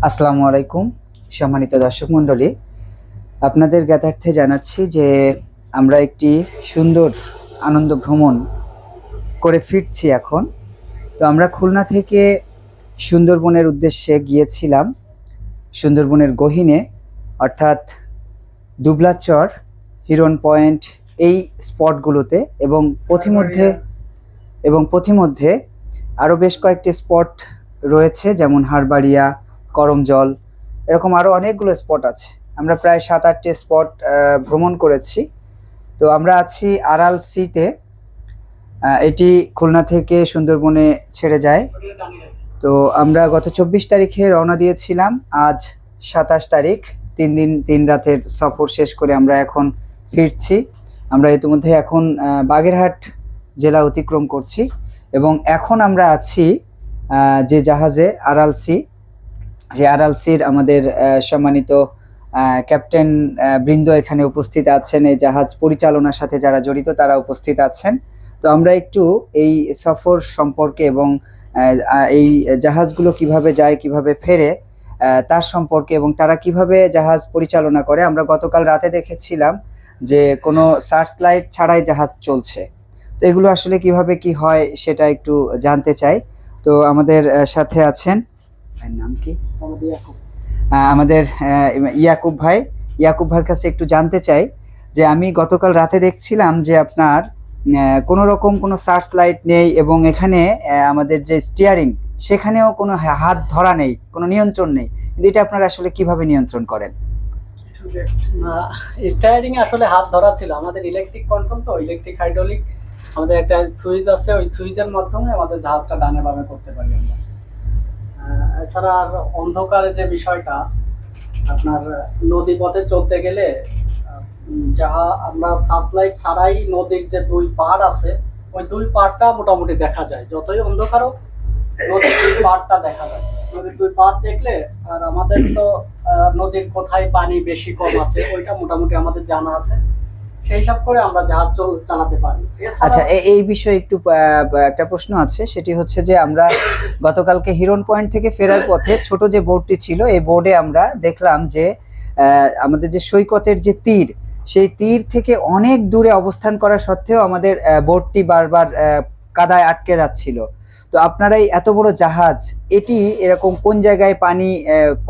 আসসালামু আলাইকুম সম্মানিত দর্শক মণ্ডলী, আপনাদের জ্ঞাতার্থে জানাচ্ছি যে আমরা একটি সুন্দর আনন্দ ভ্রমণ করে ফিরছি এখন। তো আমরা খুলনা থেকে সুন্দরবনের উদ্দেশ্যে গিয়েছিলাম, সুন্দরবনের গহীনে অর্থাৎ দুবলাচর, হিরন পয়েন্ট এই স্পটগুলোতে এবং পথিমধ্যে আরও বেশ কয়েকটি স্পট রয়েছে, যেমন হারবাড়িয়া, করমজল, এরকম আরও অনেকগুলো স্পট আছে। আমরা প্রায় 7-8টি স্পট ভ্রমণ করেছি। তো আমরা আছি আড়াল সিতে, এটি খুলনা থেকে সুন্দরবনে ছেড়ে যায়। তো আমরা গত 24 তারিখে রওনা দিয়েছিলাম, আজ 27 তারিখ, 3 দিন 3 রাতের সফর শেষ করে আমরা এখন ফিরছি। আমরা ইতিমধ্যে এখন বাগেরহাট জেলা অতিক্রম করছি এবং এখন আমরা আছি যে জাহাজে আড়াল সি, যে আড়াল সির আমাদের সম্মানিত ক্যাপ্টেন বৃন্দ এখানে উপস্থিত আছেন, এই জাহাজ পরিচালনার সাথে যারা জড়িত তারা উপস্থিত আছেন। তো আমরা একটু এই সফর সম্পর্কে এবং এই জাহাজগুলো কিভাবে যায়, কিভাবে ফেরে, তার সম্পর্কে এবং তারা কিভাবে জাহাজ পরিচালনা করে। আমরা গতকাল রাতে দেখেছিলাম যে কোনো সার্চ লাইট ছাড়াই জাহাজ চলছে। তো এগুলো আসলে কিভাবে কি হয় সেটা একটু জানতে চাই। তো আমাদের সাথে আছেন, নাম কি, আমাদের ইয়াকুব ভাই। ইয়াকুব ভাইয়ের কাছে একটু জানতে চাই যে আমি গতকাল রাতে দেখছিলাম যে আপনার কোনো রকম কোনো সার্চ লাইট নেই এবং এখানে আমাদের যে স্টিয়ারিং সেখানেও কোনো হাত ধরা নেই, কোনো নিয়ন্ত্রণ নেই, কিন্তু এটা আপনারা আসলে কিভাবে নিয়ন্ত্রণ করেন? স্টিয়ারিং এ আসলে হাত ধরা ছিল, আমাদের ইলেকট্রিক কন্ট্রোল, তো ইলেকট্রিক হাইড্রোলিক, আমাদের একটা সুইচ আছে, ওই সুইচের মাধ্যমে আমাদের জাহাজটা ডানে বামে করতে পারি আমরা। এছাড়া আর অন্ধকারে যে বিষয়টা, আপনার নদী পথে চলতে গেলে যাহা আমরা সার্চ লাইট ছাড়াই নদীর যে দুই পাড় আছে ওই দুই পাড়টা মোটামুটি দেখা যায়, যতই অন্ধকার হোক নদীর দুই পাড়টা দেখা যায়। নদীর দুই পাড় দেখলে, আর আমাদের তো নদীর কোথায় পানি বেশি কম আছে ওইটা মোটামুটি আমাদের জানা আছে, সেই হিসাব করে আমরা জাহাজ চালাতে পারি। আচ্ছা, এই বিষয়ে একটু একটা প্রশ্ন আছে, সেটি হচ্ছে যে আমরা গতকালকে হিরন পয়েন্ট থেকে ফেরার পথে ছোট যে বোর্ডটি ছিল, এই বোর্ডে আমরা দেখলাম যে আমাদের যে সৈকতের যে তীর, সেই তীর থেকে অনেক দূরে অবস্থান করা সত্ত্বেও আমাদের বোটটি বারবার কাদায় আটকে যাচ্ছিল। তো আপনারা এই এত বড় জাহাজ, এটি এরকম কোন জায়গায় পানি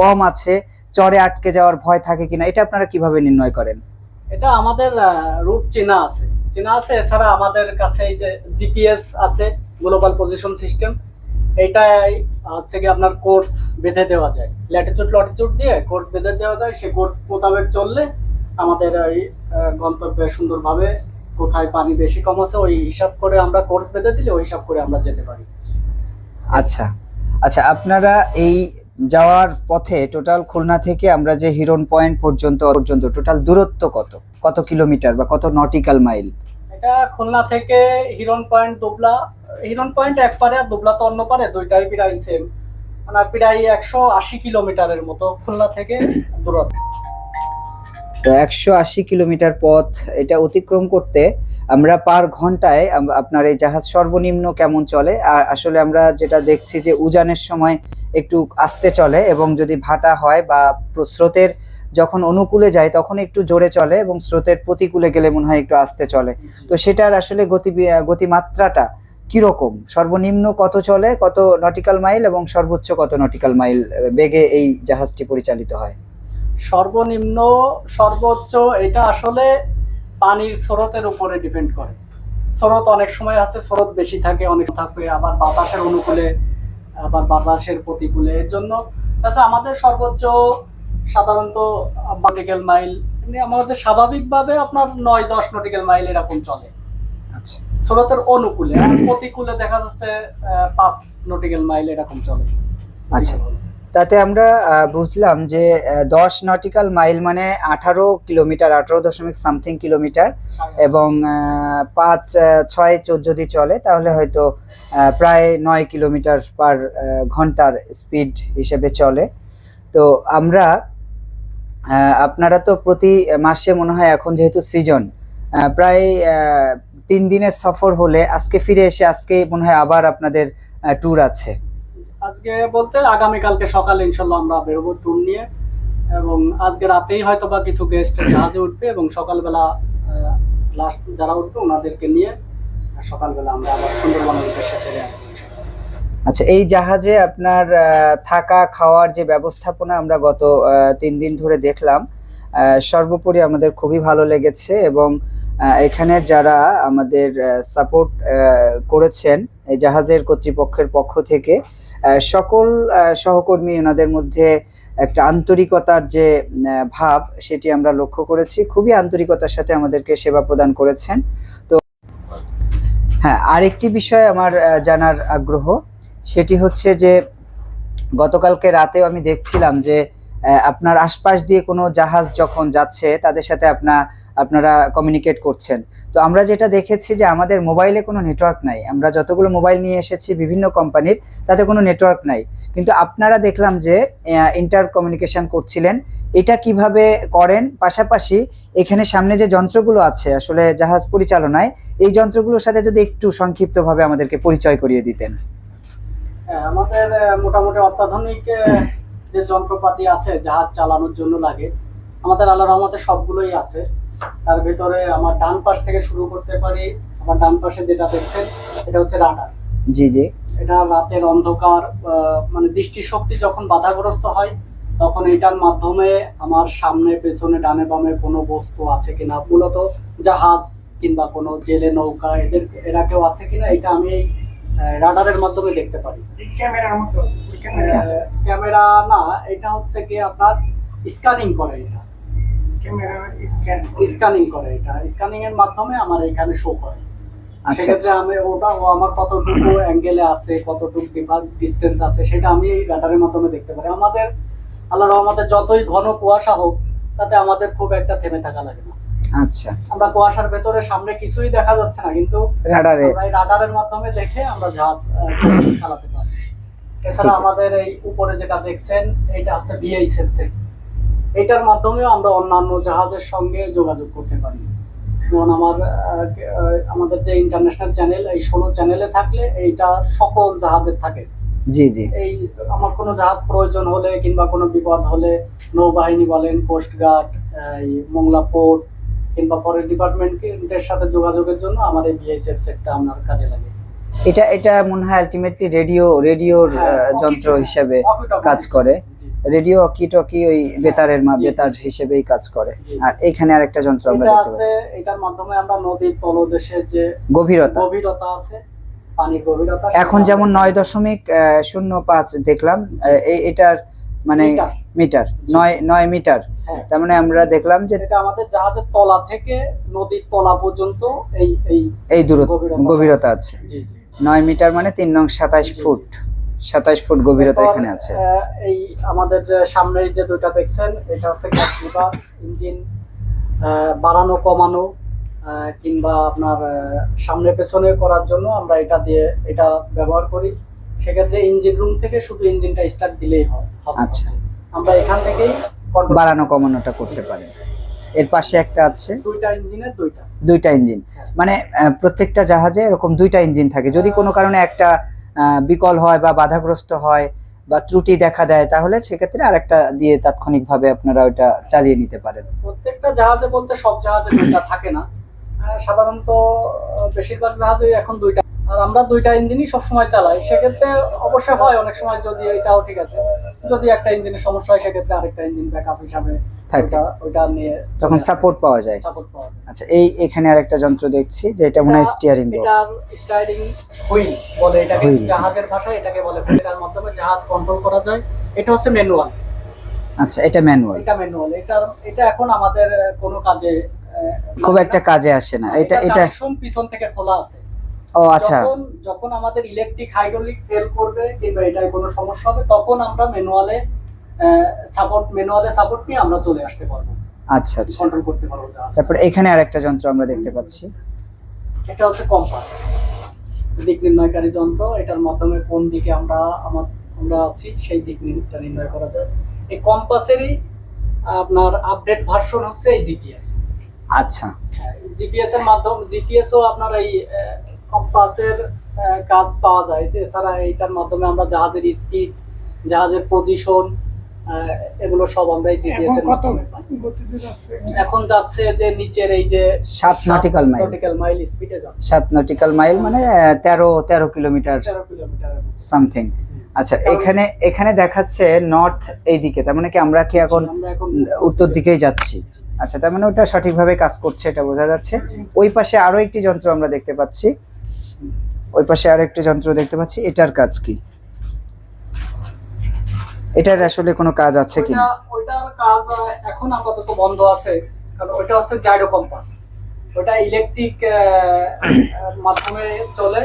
কম আছে, চরে আটকে যাওয়ার ভয় থাকে কিনা, এটা আপনারা কিভাবে নির্ণয় করেন? এটা আমাদের রুট চেনা আছে। এছাড়া আমাদের কাছে এই যে জিপিএস আছে, গ্লোবাল পজিশন সিস্টেম, এইটাই হচ্ছে কি আপনার কোর্স বেঁধে দেওয়া যায়, ল্যাটিটিউড লটিটিউড দিয়ে কোর্স বেঁধে দেওয়া যায়। সেই কোর্স মোতাবেক চললে আমাদের এই গন্তব্যে সুন্দরভাবে কোথায় পানি বেশি কম আছে ওই হিসাব করে আমরা কোর্স বেঁধে দিলে ওই হিসাব করে আমরা যেতে পারি। আচ্ছা আচ্ছা, আপনারা এই যাওয়ার পথে টোটাল খুলনা থেকে আমরা যে হিরন পয়েন্ট পর্যন্ত টোটাল দূরত্ব কত কিলোমিটার বা কত নটিক্যাল মাইল? এটা খুলনা থেকে হিরন পয়েন্ট দুবলা, হিরন পয়েন্ট এক পারে আর দুবলা তো অন্য পারে, দুইটাই প্রায় সেম, মানে প্রায় 180 কিলোমিটারের মতো খুলনা থেকে দূরত্ব। তো 180 কিলোমিটার পথ এটা অতিক্রম করতে আমরা পার ঘন্টায় আপনার এই জাহাজ সর্বনিম্ন কেমন চলে? আর আসলে আমরা যেটা দেখছি যে উজানের সময় একটু আস্তে চলে এবং যদি ভাটা হয় বা স্রোতের যখন অনুকূলে যায় তখন একটু জোরে চলে এবং স্রোতের প্রতিকূলে গেলে মনে হয় একটু আস্তে চলে। তো সেটার আসলে গতিমাত্রাটা কিরকম, সর্বনিম্ন কত চলে, কত নটিক্যাল মাইল, এবং সর্বোচ্চ কত নটিক্যাল মাইল বেগে এই জাহাজটি পরিচালিত হয়? সর্বনিম্ন সর্বোচ্চ এটা আসলে পানির স্রোতের উপরে ডিপেন্ড করে। স্রোত অনেক সময় আছে, স্রোত বেশি থাকে, অনেক থাকবে, আবার বাতাসের অনুকূলে, আবার বাতাসের প্রতিকূলে। এর জন্য আচ্ছা আমাদের সর্বোচ্চ সাধারণত নটিক্যাল মাইল, এমনি আমাদের স্বাভাবিকভাবে আপনার 9-10 নটিক্যাল মাইল এরকম চলে। আচ্ছা, স্রোতের অনুকূলে, আর প্রতিকূলে দেখা যাচ্ছে 5 নটিক্যাল মাইল এরকম চলে। আচ্ছা, তাতে আমরা বুঝলাম যে 10 নটিক্যাল মাইল মানে 18 কিলোমিটার, 18 সামথিং কিলোমিটার, এবং 5-6-14 যদি চলে তাহলে হয়তো প্রায় 9 কিলোমিটার পার ঘন্টার স্পিড হিসেবে চলে। তো আমরা আপনারা তো প্রতি মাসে মনে হয় এখন যেহেতু সিজন, প্রায় 3 দিনের সফর হলে আজকে ফিরে এসে আজকে মনে হয় আবার আপনাদের ট্যুর আছে। আজকে বলতে আগামীকালকে সকালে ইনশাল্লাহ আমরা বেরোবো ট্যুর নিয়ে, এবং আজকে রাতেই হয়তো বা কিছু গেস্ট জাহাজে উঠবে এবং সকালবেলা লাস্ট যারা উঠবে ওনাদেরকে নিয়ে সকালবেলা আমরা আবার সুন্দরবনের উদ্দেশ্যে ছেড়ে আসবো। আচ্ছা, এই জাহাজে আপনার থাকা খাওয়ার যে ব্যবস্থাপনা আমরা গত 3 দিন ধরে দেখলাম, সর্বোপরি আমাদের খুবই ভালো লেগেছে। এবং এখানের যারা আমাদের সাপোর্ট করেছেন এই জাহাজের কর্তৃপক্ষের পক্ষ থেকে, সকল সহকর্মী ওনাদের মধ্যে একটা আন্তরিকতার যে ভাব সেটি আমরা লক্ষ্য করেছি। খুবই আন্তরিকতার সাথে আমাদেরকে সেবা প্রদান করেছেন। তো হ্যাঁ, আরেকটি বিষয় আমার জানার আগ্রহ, সেটি হচ্ছে যে গতকালকে রাতেও আমি দেখছিলাম যে আপনার আশপাশ দিয়ে কোনো জাহাজ যখন যাচ্ছে তাদের সাথে আপনারা কমিউনিকেট করছেন। তো আমরা যেটা দেখেছি যে আমাদের মোবাইলে কোনো নেটওয়ার্ক নাই, আমরা যতগুলো মোবাইল নিয়ে এসেছি বিভিন্ন কোম্পানির, তাতে কোনো নেটওয়ার্ক নাই, কিন্তু আপনারা দেখলাম যে ইন্টার কমিউনিকেশন করছিলেন। এটা কিভাবে করেন? পাশাপাশি এখানে সামনে যে যন্ত্রগুলো আছে আসলে জাহাজ পরিচালনায়, এই যন্ত্রগুলোর সাথে যদি একটু সংক্ষিপ্তভাবে আমাদেরকে পরিচয় করিয়ে দিতেন। আমাদের মোটামুটি অত্যাধুনিক যে যন্ত্রপাতি আছে জাহাজ চালানোর জন্য লাগে, আমাদের আল্লাহর রহমতে সবগুলোই আছে। তার ভিতরে আমার ডান পাশ থেকে শুরু করতে পারি। আমার ডান পাশে যেটা দেখছেন এটা হচ্ছে রাডার। জি জি। এটা রাতের অন্ধকার মানে দৃষ্টিশক্তি যখন বাধাগ্রস্ত হয় তখন এটার মাধ্যমে আমার সামনে পেছনে ডানে বামে কোনো বস্তু আছে কিনা, মূলত জাহাজ কিংবা কোনো জেলে নৌকা এরা কেউ আছে কিনা, এটা আমি এই রাডারের মাধ্যমে দেখতে পারি। ক্যামেরার মতো ক্যামেরা না, এটা হচ্ছে কি আপনার স্ক্যানিং করে, এটা ক্যামেরা স্ক্যানিং করে, এটা স্ক্যানিং এর মাধ্যমে আমার এখানে শো করে। আচ্ছা সেক্ষেত্রে আচ্ছা। আমি আমার কতটুকু অ্যাঙ্গেলে আছে, কতটুকু ডিস্টেন্স আছে, সেটা আমি এই রাডারের মাধ্যমে দেখতে পারি। আমাদের আল্লাহর রহমতে যতই ঘন কুয়াশা হোক তাতে আমাদের খুব একটা থেমে থাকা লাগে না। আচ্ছা, আমরা কুয়াশার ভেতরে সামনে কিছুই দেখা যাচ্ছে না, কিন্তু রাডারে আমরা এই রাডারের মাধ্যমে দেখে আমরা জাহাজ চালাতে পারি। এছাড়া ঠিক আছে। আমাদের এই উপরে যেটা দেখছেন এটা হচ্ছে ভিআইএসএফ সেট, এটার মাধ্যমেও আমরা অন্যান্য জাহাজের সঙ্গে যোগাযোগ করতে পারি। যেমন আমাদের যে ইন্টারন্যাশনাল চ্যানেল, এই 16 চ্যানেলে থাকলে এইটা সকল জাহাজের থাকে। জি জি। এই আমার কোনো জাহাজ প্রয়োজন হলে কিংবা কোনো বিপদ হলে নৌবাহিনী বলেন, কোস্টগার্ড, এই মোংলা পোর্ট কিংবা ফরেস্ট ডিপার্টমেন্টের সাথে যোগাযোগের জন্য আমার এই ভিআইএসএফ সেটটা আমার কাজে লাগে। এটা মনে হয় আলটিমেটলি রেডিওর যন্ত্র হিসেবে কাজ করে। জি। রেডিও অকি ওই বেতারের বেতার হিসেবেই কাজ করে। জি। আর এখানে আরেকটা যন্ত্র আমরা এটা দেখতে আছে, পাচ্ছি, এটার মাধ্যমে আমরা নদীর তলদেশের যে গভীরতা আছে, পানির গভীরতা, এখন সেটা যেমন আমরা- 9.05 দেখলাম, এটার মানে মিটার। মিটার, জি। 9 মিটার। হ্যাঁ, তার মানে আমরা দেখলাম যে এটা আমাদের জাহাজের তলা থেকে নদীর তলা পর্যন্ত এই এই এই দূরত্ব গভীরতা গভীরতা আছে। জি জি। 9 মিটার মানে 3 নং 27 ফুট, 27 ফুট গভীরতা এরপর, এখানে আছে। এই আমাদের যে সামনে যে দুইটা দেখছেন এটা হচ্ছে গ্যাস লিভার, ইঞ্জিন বাড়ানো কমানো কিংবা আপনার সামনে পেছনে করার জন্য আমরা এটা ব্যবহার করি। সেক্ষেত্রে ইঞ্জিন রুম থেকে শুধু ইঞ্জিনটা স্টার্ট দিলেই হয়। আচ্ছা। আমরা এখান থেকেই কন্ট্রোল, বাড়ানো কমানোটা করতে পারেন। এর পাশে একটা আছে, দুইটা ইঞ্জিনের দুইটা ইঞ্জিন। মানে প্রত্যেকটা জাহাজে এরকম দুইটা ইঞ্জিন থাকে। যদি কোনো কারণে একটা বিকল হয় বা বাধাগ্রস্ত হয় বা ত্রুটি দেখা দেয়, তাহলে সেক্ষেত্রে আরেকটা দিয়ে তাৎক্ষণিকভাবে আপনারা ওইটা চালিয়ে নিতে পারেন। প্রত্যেকটা জাহাজে বলতে সব জাহাজে দুইটা থাকে না, সাধারণত বেশিরভাগ জাহাজে এখন দুইটা, আর আমরা দুইটা ইঞ্জিনই সবসময় চালাই। সেক্ষেত্রে অবশ্যই হয় অনেক সময় যদি এটাও ঠিক আছে, যদি একটা ইঞ্জিনের সমস্যা হয় সেক্ষেত্রে আরেকটা ইঞ্জিন ব্যাকআপ হিসাবে থাকে, ওইটা নিয়ে তখন সাপোর্ট পাওয়া যায়। সাপোর্ট পাওয়া যায়। আচ্ছা, এখানে আরেকটা যন্ত্র দেখছি যে এটা মনে হয় স্টিয়ারিং বক্স। এটার স্টাইরিং হুইল বলে, এটাকে হুইল। জাহাজের ভাষায় এটাকে বলে হুইল, এটার মাধ্যমে জাহাজ কন্ট্রোল করা যায়। এটা হচ্ছে ম্যানুয়াল। আচ্ছা, এটা ম্যানুয়াল, এটা ম্যানুয়াল। এটা এখন আমাদের কোনো কাজে খুব একটা কাজে আসে না। এটা কানেকশন পিছন থেকে খোলা আছে। ও আচ্ছা, যখন আমাদের ইলেকট্রিক হাইড্রোলিক ফেল করবে কিংবা এটায় কোনো সমস্যা হবে তখন আমরা ম্যানুয়ালে সাপোর্ট নিয়ে আমরা চলে আসতে পারবো, আচ্ছা আচ্ছা। কন্ট্রোল করতে পারবো জাহাজ। তারপর এখানে আরেকটা যন্ত্র আমরা দেখতে পাচ্ছি, এটা হচ্ছে কম্পাস, দিক নির্ণয়কারী যন্ত্র। এটার মাধ্যমে কোন দিকে আমরা আছি সেই দিক নির্ণয় করা যায়। এই কম্পাসেরই আপনার আপডেট ভার্সন হচ্ছে এই জিপিএস। আচ্ছা। জিপিএস এর মাধ্যমে, জিপিএস ও আপনার এই কম্পাসের কাজ পাওয়া যায়। এছাড়া এইটার মাধ্যমে আমরা জাহাজের স্পিড, জাহাজের পজিশন, এগুলো সব আমরা এই জিপিএস এখন এর কত মাধ্যমে পাই। গতিতে যাচ্ছে? এখন যাচ্ছে যে নিচের এই যে 7 নটিক্যাল মাইল। নটিক্যাল মাইল স্পিডে যাচ্ছে। 7 নটিক্যাল মাইল মানে 13 কিলোমিটার 13 কিলোমিটার। সামথিং। আচ্ছা, এখানে দেখাচ্ছে নর্থ এই দিকে, তার মানে কি আমরা কি এখন আমরা এখন উত্তর দিকেই যাচ্ছি? আচ্ছা, তার মানে ওটা সঠিকভাবে কাজ করছে, এটা বোঝা যাচ্ছে। ওই পাশে আরো একটি যন্ত্র আমরা দেখতে পাচ্ছি, ওই পাশে আরো একটি যন্ত্র দেখতে পাচ্ছি। এটার কাজ কি? এটার আসলে কোনো কাজ আছে কিনা? ওইটার কাজ এখন আপাতত বন্ধ আছে, কারণ ওইটা হচ্ছে জাইরো কম্পাস। ওটা ইলেকট্রিক মাধ্যমে চলে।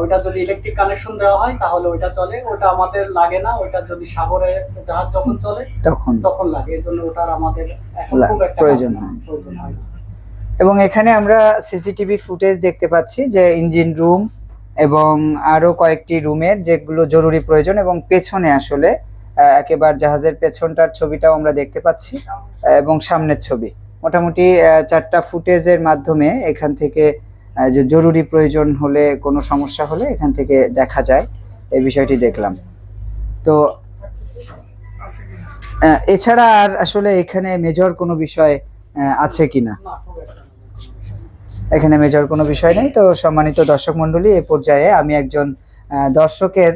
ওইটা যদি ইলেকট্রিক কানেকশন দেওয়া হয় তাহলে ওইটা চলে, ওটা আমাদের লাগে না। ওইটা যদি সাগরে জাহাজ যখন চলে তখন লাগে, এর জন্য ওটার আমাদের এখন খুব একটা প্রয়োজন হয়। এবং এখানে আমরা সিসিটিভি ফুটেজ দেখতে পাচ্ছি যে ইঞ্জিন রুম এবং আরো কয়েকটি রুমের যেগুলো জরুরি প্রয়োজন, এবং পেছনে আসলে একেবারে জাহাজের পেছনটার ছবিটাও আমরা দেখতে পাচ্ছি এবং সামনের ছবি। মোটামুটি 4টা ফুটেজের মাধ্যমে এখান থেকে যে জরুরি প্রয়োজন হলে, কোনো সমস্যা হলে এখান থেকে দেখা যায়, এই বিষয়টি দেখলাম। তো এছাড়া আর আসলে এখানে মেজর কোনো বিষয় আছে কিনা? এখানে মেজর কোনো বিষয় নেই। তো সম্মানিত দর্শক মণ্ডলী, এ পর্যায়ে আমি একজন দর্শকের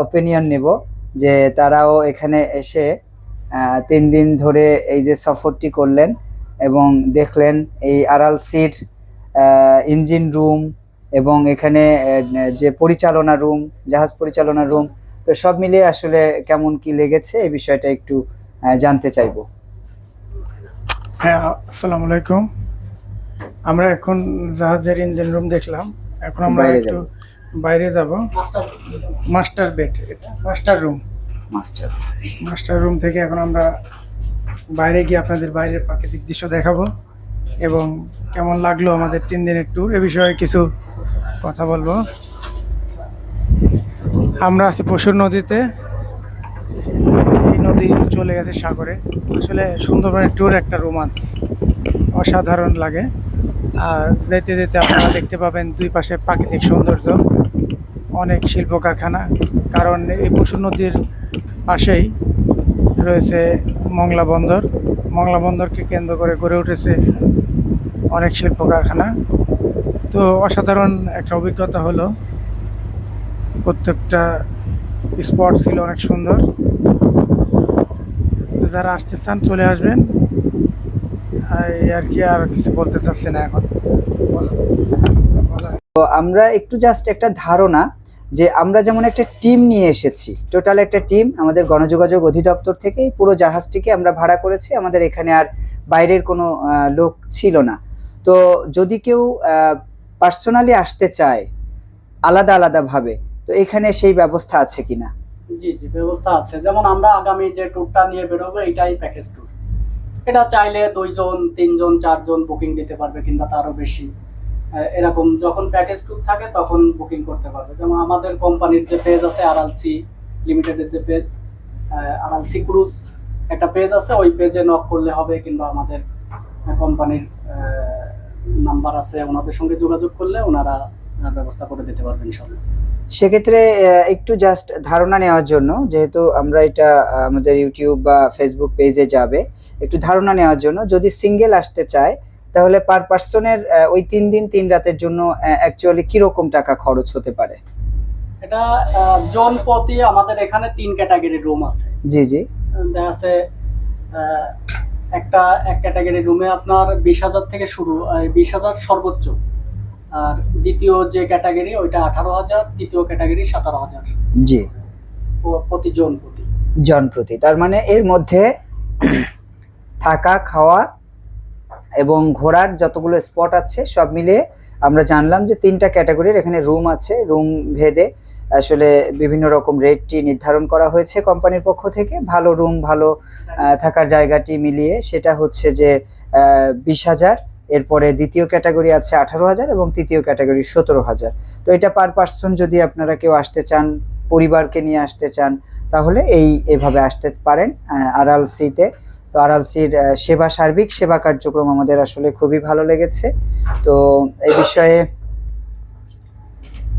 ওপিনিয়ন নেব যে তারাও এখানে এসে 3 দিন ধরে এই যে সফরটি করলেন এবং দেখলেন এই আরএলসির ইঞ্জিন রুম এবং এখানে যে পরিচালনা রুম, জাহাজ পরিচালনা রুম, তো সব মিলিয়ে আসলে কেমন কি লেগেছে এই বিষয়টা একটু জানতে চাইবো। হ্যাঁ, আসসালামু আলাইকুম। আমরা এখন জাহাজের ইঞ্জিন রুম দেখলাম, এখন আমরা বাইরে একটু বাইরে যাব। মাস্টার বেড, এটা মাস্টার রুম থেকে এখন আমরা বাইরে গিয়ে আপনাদের বাইরের প্রাকৃতিক দৃশ্য দেখাবো এবং কেমন লাগলো আমাদের 3 দিনের ট্যুর এ বিষয়ে কিছু কথা বলবো। আমরা আছি পশুর নদীতে, এই নদী চলে গেছে সাগরে। আসলে সুন্দরবনের ট্যুর একটা রোমাঞ্চ, অসাধারণ লাগে। আর যেতে যেতে আপনারা দেখতে পাবেন 2 পাশে প্রাকৃতিক সৌন্দর্য, অনেক শিল্প কারখানা, কারণ এই পশুর নদীর পাশেই রয়েছে মংলা বন্দর। মংলা বন্দরকে কেন্দ্র করে গড়ে উঠেছে অনেক শিল্প কারখানা। তো অসাধারণ একটা অভিজ্ঞতা হলো, প্রত্যেকটা স্পট ছিল অনেক সুন্দর। তো যারা আসতে চান চলে আসবেন, আর কি আর কিছু বলতে চাচ্ছি না এখন। তো আমরা একটু জাস্ট একটা ধারণা যে আমরা যেমন একটা টিম নিয়ে এসেছি, টোটাল একটা টিম আমাদের গণযোগাযোগ অধিদপ্তর থেকে এই পুরো জাহাজটিকে আমরা ভাড়া করেছি। আমাদের এখানে আর বাইরের কোনো লোক ছিল না। তো যদি কেউ পার্সোনালি আসতে চায় আলাদা আলাদা ভাবে, তো এখানে সেই ব্যবস্থা আছে কিনা? জি জি, ব্যবস্থা আছে। যেমন আমরা আগামী যে ট্যুরটা নিয়ে বেরোবো এটাই প্যাকেজ ট্যুর। এটা চাইলে 2 জন 3 জন 4 জন বুকিং দিতে পারবে, কিংবা তারও বেশি। এরকম যখন প্যাকেজ ট্যুর থাকে তখন বুকিং করতে পারবে। যেমন আমাদের কোম্পানির যে পেজ আছে আরএলসি লিমিটেডের যে পেজ, আরএলসি ক্রুজ একটা পেজ আছে, ওই পেজে নক করলে হবে, কিংবা আমাদের কোম্পানির নাম্বার আছে, ওনাদের সঙ্গে যোগাযোগ করলে ওনারা ব্যবস্থা করে দিতে পারবেন ইনশাআল্লাহ। সেক্ষেত্রে একটু জাস্ট ধারণা নেওয়ার জন্য, যেহেতু আমরা এটা আমাদের ইউটিউব বা ফেসবুক পেজে যাবে, একটু ধারণা নেওয়ার জন্য, যদি সিঙ্গেল আসতে চায় তাহলে পার পার্সনের ওই 3 দিন 3 রাতের জন্য অ্যাকচুয়ালি কিরকম টাকা খরচ হতে পারে? এটা জন প্রতি আমাদের এখানে 3 ক্যাটাগরির রুম আছে। জি জি, দেখা আছে এক ক্যাটাগরি রুমে আপনার 20,000 থেকে শুরু, 20,000 সর্বোচ্চ। আর দ্বিতীয় যে ক্যাটাগরি ওইটা 18,000, তৃতীয় ক্যাটাগরি 17,000 জি, প্রতি জন প্রতি। তার মানে এর মধ্যে থাকা, খাওয়া এবং ঘোরার যতগুলো স্পট আছে সব মিলিয়ে আমরা জানলাম যে 3টা ক্যাটাগরির এখানে রুম আছে। রুম ভেদে আসলে বিভিন্ন রকম রেটটি নির্ধারণ করা হয়েছে কোম্পানির পক্ষ থেকে। ভালো রুম, ভালো থাকার জায়গাটি মিলিয়ে সেটা হচ্ছে যে 20,000। এরপরে দ্বিতীয় ক্যাটাগরি আছে 18,000 এবং তৃতীয় ক্যাটাগরি 17,000। তো এটা পার পার্সন যদি আপনারা কেউ আসতে চান, পরিবারকে নিয়ে আসতে চান, তাহলে এইভাবে আসতে পারেন আরএলসিতে। তো আরএলসির সার্বিক সেবা কার্যক্রম আমাদের আসলে খুবই ভালো লেগেছে। তো এই বিষয়ে